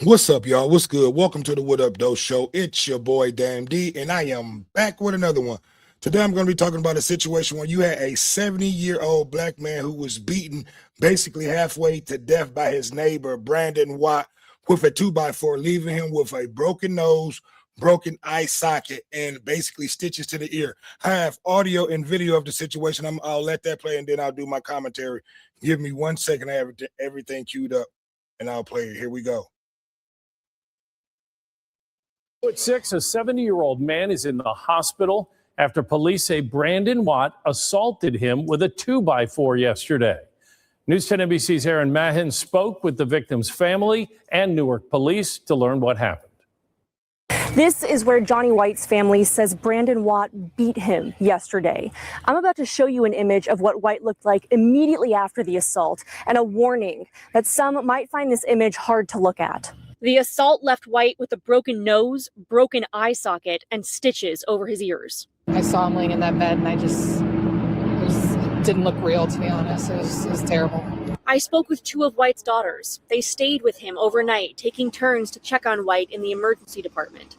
What's up, y'all? What's good? Welcome to the What Up Doe Show. It's your boy, Damn D, and I am back with another one. Today, I'm going to be talking about a situation where you had a 70-year-old black man who was beaten basically halfway to death by his neighbor, Brandon Watt, with a 2x4, leaving him with a broken nose, broken eye socket, and basically stitches to the ear. I have audio and video of the situation. I'll let that play, and then I'll do my commentary. Give me 1 second. I have everything queued up, and I'll play it. Here we go. At 6, a 70-year-old man is in the hospital after police say Brandon Watt assaulted him with a 2x4 yesterday. News 10 NBC's Aaron Mahin spoke with the victim's family and Newark police to learn what happened. This is where Johnny White's family says Brandon Watt beat him yesterday. I'm about to show you an image of what White looked like immediately after the assault, and a warning that some might find this image hard to look at. The assault left White with a broken nose, broken eye socket, and stitches over his ears. I saw him laying in that bed, and it didn't look real, to be honest. It was terrible. I spoke with two of White's daughters. They stayed with him overnight, taking turns to check on White in the emergency department.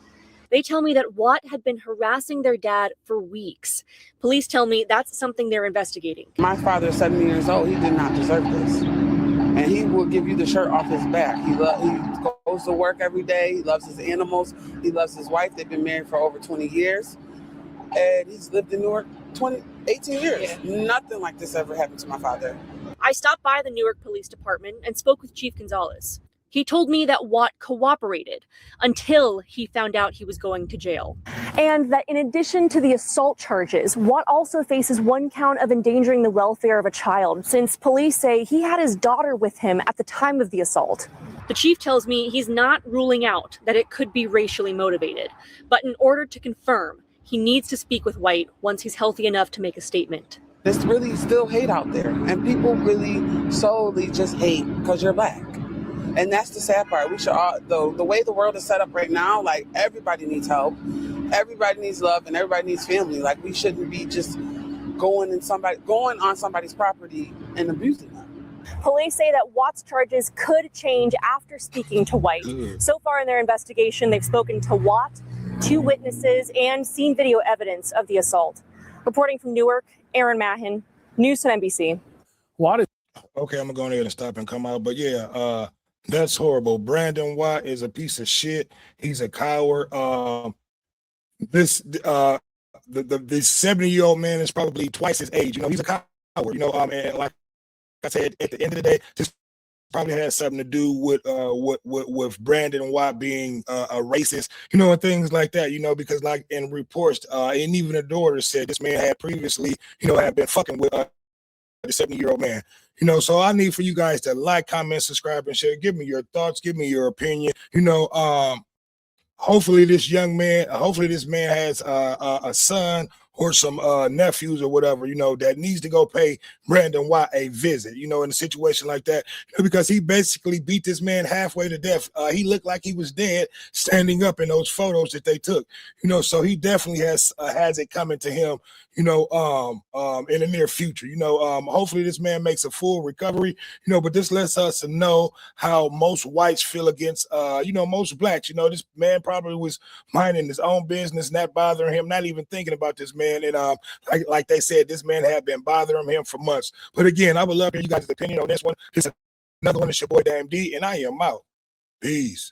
They tell me that Watt had been harassing their dad for weeks. Police tell me that's something they're investigating. My father is 70 years old. He did not deserve this. And he will give you the shirt off his back. He goes to work every day. He loves his animals. He loves his wife. They've been married for over 20 years. And he's lived in Newark 18 years. Yeah. Nothing like this ever happened to my father. I stopped by the Newark Police Department and spoke with Chief Gonzalez. He told me that Watt cooperated until he found out he was going to jail. And that in addition to the assault charges, Watt also faces one count of endangering the welfare of a child, since police say he had his daughter with him at the time of the assault. The chief tells me he's not ruling out that it could be racially motivated, but in order to confirm, he needs to speak with White once he's healthy enough to make a statement. There's really still hate out there, and people really solely just hate because you're black. And that's the sad part. We should all, the way the world is set up right now, like, everybody needs help, everybody needs love, and everybody needs family. Like, we shouldn't be just going on somebody's property and abusing them. Police say that Watt's charges could change after speaking to White. So far in their investigation, they've spoken to Watt, two witnesses, and seen video evidence of the assault. Reporting from Newark, Aaron Mahin, News 10 NBC. Okay, I'm gonna go ahead and stop and come out. But yeah, that's horrible. Brandon Watt is a piece of shit. He's a coward. This 70-year-old man is probably twice his age. You know, he's a coward. You know, and like I said, at the end of the day, this probably has something to do with Brandon Watt being a racist, you know, and things like that. You know, because like in reports, and even the daughter said this man had previously, you know, had been fucking with the 70-year-old man. You know, so I need for you guys to like, comment, subscribe, and share. Give me your thoughts. Give me your opinion. You know, hopefully this man has a son or some nephews or whatever, you know, that needs to go pay Brandon Watt a visit, you know, in a situation like that, you know, because he basically beat this man halfway to death. He looked like he was dead standing up in those photos that they took, you know, so he definitely has it coming to him, you know, in the near future, you know. Hopefully this man makes a full recovery, you know, but this lets us know how most whites feel against, you know, most blacks. You know, this man probably was minding his own business, not bothering him, not even thinking about this man. And like they said, this man had been bothering him for months. But again, I would love to hear you guys' opinion on this one. This is another one. It's your boy, Damn D, and I am out. Peace.